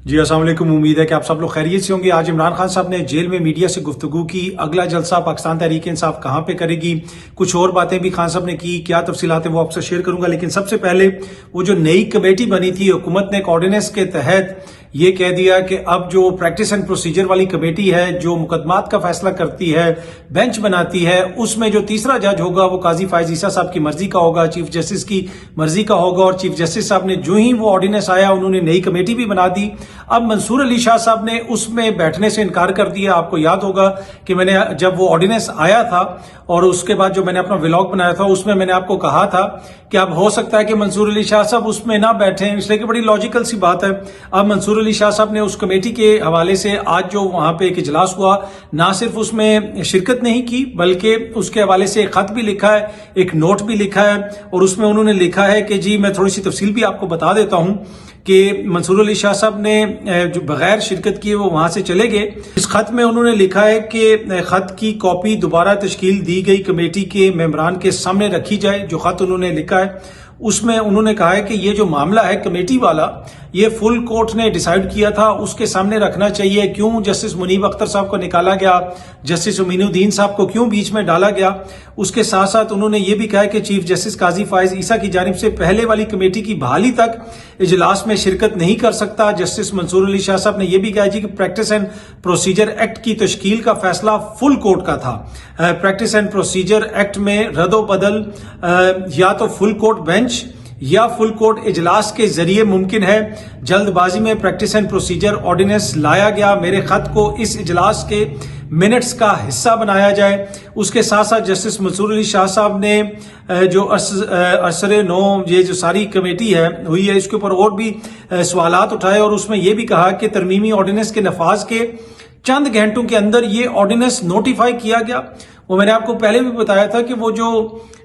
جی السلام علیکم، امید ہے کہ آپ سب لوگ خیریت سے ہوں گے۔ آج عمران خان صاحب نے جیل میں میڈیا سے گفتگو کی، اگلا جلسہ پاکستان تحریک انصاف کہاں پہ کرے گی، کچھ اور باتیں بھی خان صاحب نے کی، کیا تفصیلات ہیں وہ آپ سے شیئر کروں گا۔ لیکن سب سے پہلے وہ جو نئی کمیٹی بنی تھی، حکومت نے ایک آرڈیننس کے تحت یہ کہہ دیا کہ اب جو پریکٹس اینڈ پروسیجر والی کمیٹی ہے جو مقدمات کا فیصلہ کرتی ہے، بینچ بناتی ہے، اس میں جو تیسرا جج ہوگا وہ قاضی فائز عیسیٰ صاحب کی مرضی کا ہوگا، چیف جسٹس کی مرضی کا ہوگا۔ اور چیف جسٹس صاحب نے جو ہی وہ آرڈیننس آیا انہوں نے نئی کمیٹی بھی بنا دی۔ اب منصور علی شاہ صاحب نے اس میں بیٹھنے سے انکار کر دیا۔ آپ کو یاد ہوگا کہ میں نے جب وہ آرڈیننس آیا تھا اور اس کے بعد جو میں نے اپنا ولاگ بنایا تھا اس میں نے آپ کو کہا تھا کہ اب ہو سکتا ہے کہ منصور علی شاہ صاحب اس میں نہ بیٹھیں، اس لیے کہ بڑی لاجیکل سی بات ہے۔ اب منصور علی شاہ صاحب نے اس کمیٹی کے حوالے سے آج جو وہاں پہ ایک اجلاس ہوا، نہ صرف اس میں شرکت نہیں کی بلکہ اس کے حوالے سے ایک خط بھی لکھا ہے، ایک نوٹ بھی لکھا ہے، اور اس میں انہوں نے لکھا ہے کہ جی میں تھوڑی سی تفصیل بھی آپ کو بتا دیتا ہوں کہ منصور علی شاہ صاحب نے جو بغیر شرکت کیے وہ وہاں سے چلے گئے۔ اس خط میں انہوں نے لکھا ہے کہ خط کی کاپی دوبارہ تشکیل دی گئی کمیٹی کے ممبران کے سامنے رکھی جائے۔ جو خط انہوں نے لکھا ہے اس میں انہوں نے کہا ہے کہ یہ جو معاملہ ہے کمیٹی والا، یہ فل کورٹ نے ڈیسائیڈ کیا تھا، اس کے سامنے رکھنا چاہیے۔ کیوں جسٹس منیب اختر صاحب کو نکالا گیا، جسٹس امین الدین صاحب کو کیوں بیچ میں ڈالا گیا۔ اس کے ساتھ ساتھ انہوں نے یہ بھی کہا کہ چیف جسٹس قاضی فائز عیسیٰ کی جانب سے پہلے والی کمیٹی کی بحالی تک اجلاس میں شرکت نہیں کر سکتا۔ جسٹس منصور علی شاہ صاحب نے یہ بھی کہا جی کہ پریکٹس اینڈ پروسیجر ایکٹ کی تشکیل کا فیصلہ فل کورٹ کا تھا۔ پریکٹس اینڈ پروسیجر ایکٹ میں رد و بدل یا تو فل کورٹ بینچ یا فل کورٹ اجلاس کے ذریعے ممکن ہے۔ جلد بازی میں پریکٹس اینڈ پروسیجر آرڈیننس لایا گیا، میرے خط کو اس اجلاس کے منٹس کا حصہ بنایا جائے۔ اس کے ساتھ ساتھ جسٹس منصور علی شاہ صاحب نے جو اثر نو یہ جو ساری کمیٹی ہے ہوئی ہے اس کے اوپر اور بھی سوالات اٹھائے، اور اس میں یہ بھی کہا کہ ترمیمی آرڈیننس کے نفاذ کے چند گھنٹوں کے اندر یہ آرڈیننس نوٹیفائی کیا گیا۔ وہ میں نے آپ کو پہلے بھی بتایا تھا کہ وہ جو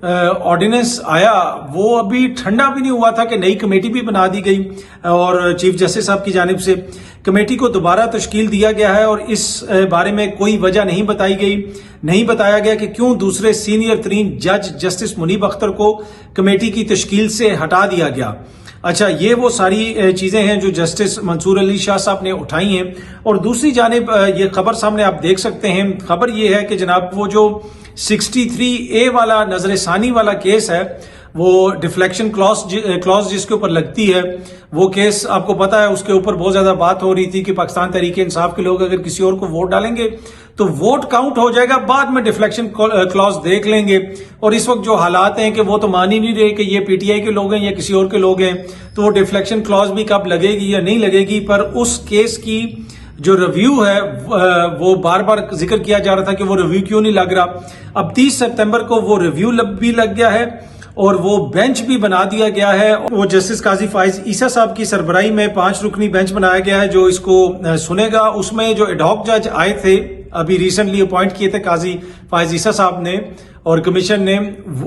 آرڈیننس آیا وہ ابھی ٹھنڈا بھی نہیں ہوا تھا کہ نئی کمیٹی بھی بنا دی گئی اور چیف جسٹس صاحب کی جانب سے کمیٹی کو دوبارہ تشکیل دیا گیا ہے، اور اس بارے میں کوئی وجہ نہیں بتائی گئی، نہیں بتایا گیا کہ کیوں دوسرے سینئر ترین جج جسٹس منیب اختر کو کمیٹی کی تشکیل سے ہٹا دیا گیا۔ اچھا، یہ وہ ساری چیزیں ہیں جو جسٹس منصور علی شاہ صاحب نے اٹھائی ہیں۔ اور دوسری جانب یہ خبر سامنے آپ دیکھ سکتے ہیں، خبر یہ ہے کہ جناب وہ جو 63A والا نظر ثانی والا کیس ہے، وہ ڈیفلیکشن کلاس جس کے اوپر لگتی ہے، وہ کیس آپ کو پتا ہے اس کے اوپر بہت زیادہ بات ہو رہی تھی کہ پاکستان تحریک انصاف کے لوگ اگر کسی اور کو ووٹ ڈالیں گے تو ووٹ کاؤنٹ ہو جائے گا، بعد میں ڈیفلیکشن کلاس دیکھ لیں گے۔ اور اس وقت جو حالات ہیں کہ وہ تو مان ہی نہیں رہے کہ یہ پی ٹی آئی کے لوگ ہیں یا کسی اور کے لوگ ہیں، تو وہ ڈیفلیکشن کلاس بھی کب لگے گی یا نہیں لگے گی۔ پر اس کیس کی جو ریویو ہے وہ بار بار ذکر کیا جا رہا تھا کہ وہ ریویو کیوں نہیں لگ رہا۔ اب 30 سپتمبر کو وہ ریویو بھی لگ گیا ہے اور وہ بینچ بھی بنا دیا گیا ہے۔ وہ جسٹس قاضی فائز عیسیٰ صاحب کی سربراہی میں 5 رکنی بینچ بنایا گیا ہے جو اس کو سنے گا۔ اس میں جو ایڈ ہاک جج آئے تھے، ابھی ریسنٹلی اپوائنٹ کیے تھے قاضی فائز عیسیٰ صاحب نے اور کمیشن نے،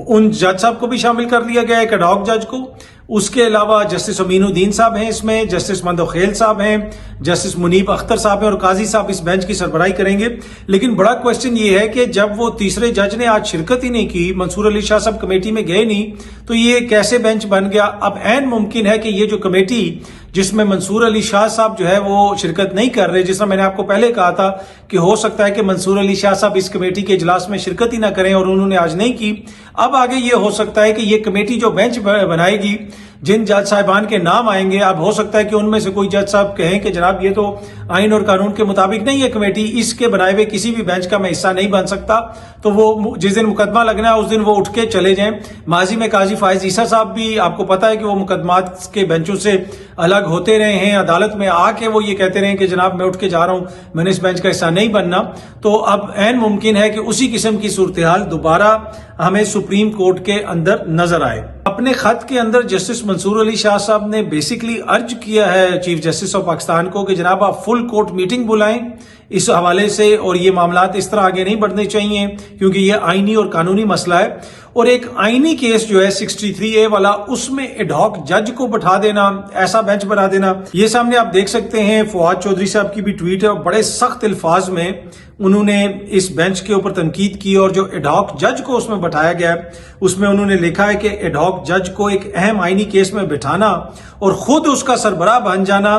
ان جج صاحب کو بھی شامل کر لیا گیا ہے، ایک ایڈ ہاک جج کو۔ اس کے علاوہ جسٹس امین الدین صاحب ہیں اس میں، جسٹس مندوخیل صاحب ہیں، جسٹس منیب اختر صاحب ہیں، اور قاضی صاحب اس بینچ کی سربراہی کریں گے۔ لیکن بڑا کوسچن یہ ہے کہ جب وہ تیسرے جج نے آج شرکت ہی نہیں کی، منصور علی شاہ صاحب کمیٹی میں گئے نہیں، تو یہ کیسے بینچ بن گیا؟ اب عین ممکن ہے کہ یہ جو کمیٹی جس میں منصور علی شاہ صاحب جو ہے وہ شرکت نہیں کر رہے، جس میں میں نے آپ کو پہلے کہا تھا کہ ہو سکتا ہے کہ منصور علی شاہ صاحب اس کمیٹی کے اجلاس میں شرکت ہی نہ کریں، اور انہوں نے آج نہیں کی۔ اب آگے یہ ہو سکتا ہے کہ یہ کمیٹی جو بینچ بنائے گی، جن جج صاحبان کے نام آئیں گے، اب ہو سکتا ہے کہ ان میں سے کوئی جج صاحب کہیں کہ جناب یہ تو آئین اور قانون کے مطابق نہیں ہے کمیٹی، اس کے بنائے ہوئے کسی بھی بینچ کا میں حصہ نہیں بن سکتا، تو وہ جس دن مقدمہ لگنا ہے اس دن وہ اٹھ کے چلے جائیں۔ ماضی میں قاضی فائز عیسیٰ صاحب بھی آپ کو پتا ہے کہ وہ مقدمات کے بینچوں سے الگ ہوتے رہے ہیں، عدالت میں آ کے وہ یہ کہتے رہے ہیں کہ جناب میں اٹھ کے جا رہا ہوں، میں نے اس بینچ کا حصہ نہیں بننا۔ تو اب عین ممکن ہے کہ اسی قسم کی صورتحال دوبارہ ہمیں سپریم کورٹ کے اندر نظر آئے۔ اپنے خط کے اندر جسٹس منصور علی شاہ صاحب نے بیسیکلی ارج کیا ہے چیف جسٹس آف پاکستان کو کہ جناب آپ فل کورٹ میٹنگ بلائیں اس حوالے سے، اور یہ معاملات اس طرح آگے نہیں بڑھنے چاہیے کیونکہ یہ آئینی اور قانونی مسئلہ ہے۔ اور ایک آئینی کیس جو ہے 63A والا، اس میں ایڈ ہاک جج کو بٹھا دینا، ایسا بینچ بنا دینا، یہ سامنے آپ دیکھ سکتے ہیں۔ فواد چودھری صاحب کی بھی ٹویٹ ہے اور بڑے سخت الفاظ میں انہوں نے اس بینچ کے اوپر تنقید کی، اور جو ایڈ ہاک جج کو اس میں بٹھایا گیا ہے اس میں انہوں نے لکھا ہے کہ ایڈ ہاک جج کو ایک اہم آئینی کیس میں بٹھانا اور خود اس کا سربراہ بن جانا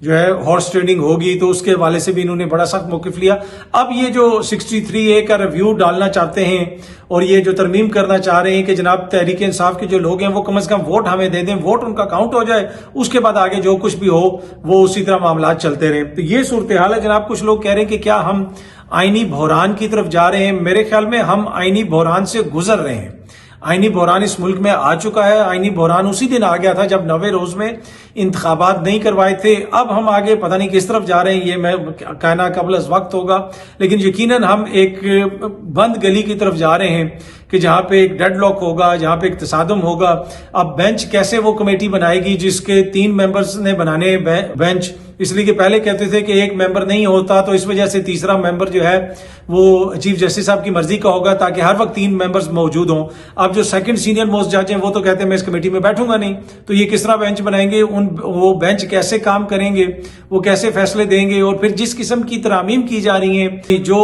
جو ہے ہارس ٹریڈنگ ہوگی، تو اس کے حوالے سے بھی انہوں نے بڑا سخت موقف لیا۔ اب یہ جو 63A کا ریویو ڈالنا چاہتے ہیں اور یہ جو ترمیم کرنا چاہ رہے ہیں کہ جناب تحریک انصاف کے جو لوگ ہیں وہ کم از کم ووٹ ہمیں دے دیں، ووٹ ان کا کاؤنٹ ہو جائے، اس کے بعد آگے جو کچھ بھی ہو وہ اسی طرح معاملات چلتے رہیں۔ تو یہ صورتحال ہے جناب۔ کچھ لوگ کہہ رہے ہیں کہ کیا ہم آئینی بحران کی طرف جا رہے ہیں؟ میرے خیال میں ہم آئینی بحران سے گزر رہے ہیں۔ آئینی بحران اس ملک میں آ چکا ہے۔ آئینی بحران اسی دن آ گیا تھا جب 90 روز میں انتخابات نہیں کروائے تھے۔ اب ہم آگے پتہ نہیں کس طرف جا رہے ہیں، یہ میں کہنا قبل از وقت ہوگا، لیکن یقیناً ہم ایک بند گلی کی طرف جا رہے ہیں کہ جہاں پہ ایک ڈیڈ لاک ہوگا، جہاں پہ ایک تصادم ہوگا۔ اب بینچ کیسے وہ کمیٹی بنائے گی جس کے 3 ممبرز نے بنانے بینچ، اس لیے کہ پہلے کہتے تھے کہ ایک ممبر نہیں ہوتا، تو اس وجہ سے تیسرا ممبر جو ہے وہ چیف جسٹس صاحب کی مرضی کا ہوگا تاکہ ہر وقت 3 ممبرز موجود ہوں۔ اب جو سیکنڈ سینئر موسٹ جج ہیں وہ تو کہتے ہیں میں اس کمیٹی میں بیٹھوں گا نہیں، تو یہ کس طرح بینچ بنائیں گے؟ وہ بینچ کیسے کام کریں گے؟ وہ کیسے فیصلے دیں گے؟ اور پھر جس قسم کی ترامیم کی جا رہی ہیں، جو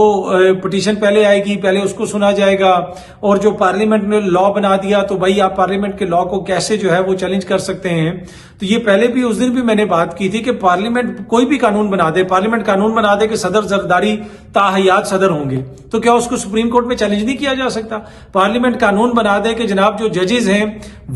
پٹیشن پہلے آئے گی پہلے اس کو سنا جائے گا، اور جو پارلیمنٹ نے لا بنا دیا تو بھائی آپ پارلیمنٹ کے لا کو کیسے جو ہے وہ چیلنج کر سکتے ہیں؟ تو یہ پہلے بھی اس دن بھی میں نے بات کی تھی کہ پارلیمنٹ کوئی بھی قانون بنا دے، پارلیمنٹ قانون بنا دے کہ صدر زرداری تاحیات صدر ہوں گے، تو کیا اس کو سپریم کورٹ میں چیلنج نہیں کیا جا سکتا؟ پارلیمنٹ قانون بنا دے کہ جناب جو ججز ہیں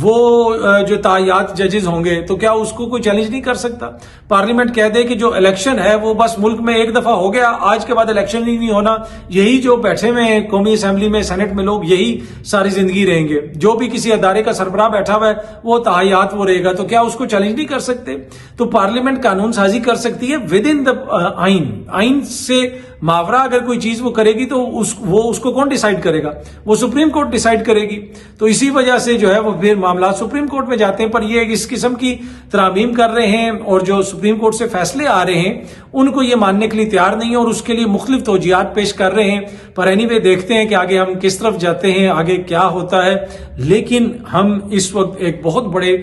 وہ جو تاحیات ججز ہوں گے، تو کیا اس کو کوئی چیلنج نہیں کر سکتا؟ پارلیمنٹ کہہ دے کہ جو الیکشن ہے وہ بس ملک میں ایک دفعہ ہو گیا، آج کے بعد الیکشن ہی نہیں ہونا، یہی جو بیٹھے ہوئے ہیں قومی اسمبلی میں سینٹ میں لوگ یہی ساری زندگی رہیں گے، جو بھی کسی ادارے کا سربراہ بیٹھا ہوا ہے وہ تاحیات وہ رہے گا، تو کیا اس کو چیلنج نہیں کر سکتے؟ تو پارلیمنٹ قانون سازی کر سکتی ہے ود ان دا آئین سے ماورا اگر کوئی چیز وہ کرے گی تو اس کو کون ڈیسائیڈ کرے گا؟ وہ سپریم کورٹ ڈیسائیڈ کرے گی۔ تو اسی وجہ سے جو ہے وہ پھر معاملات سپریم کورٹ میں جاتے ہیں، پر یہ اس قسم کی ترامیم کر رہے ہیں اور جو سپریم کورٹ سے فیصلے آ رہے ہیں ان کو یہ ماننے کے لیے تیار نہیں ہے اور اس کے لیے مختلف توجیہات پیش کر رہے ہیں۔ پر اینی وے دیکھتے ہیں کہ آگے ہم کس طرف جاتے ہیں، آگے کیا ہوتا ہے، لیکن ہم اس وقت ایک بہت بڑے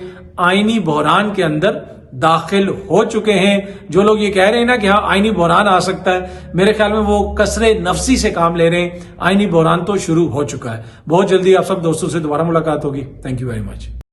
آئینی بحران کے اندر داخل ہو چکے ہیں۔ جو لوگ یہ کہہ رہے ہیں نا کہ ہاں آئینی بحران آ سکتا ہے، میرے خیال میں وہ کسر نفسی سے کام لے رہے ہیں۔ آئینی بحران تو شروع ہو چکا ہے۔ بہت جلدی آپ سب دوستوں سے دوبارہ ملاقات ہوگی۔ Thank you very much.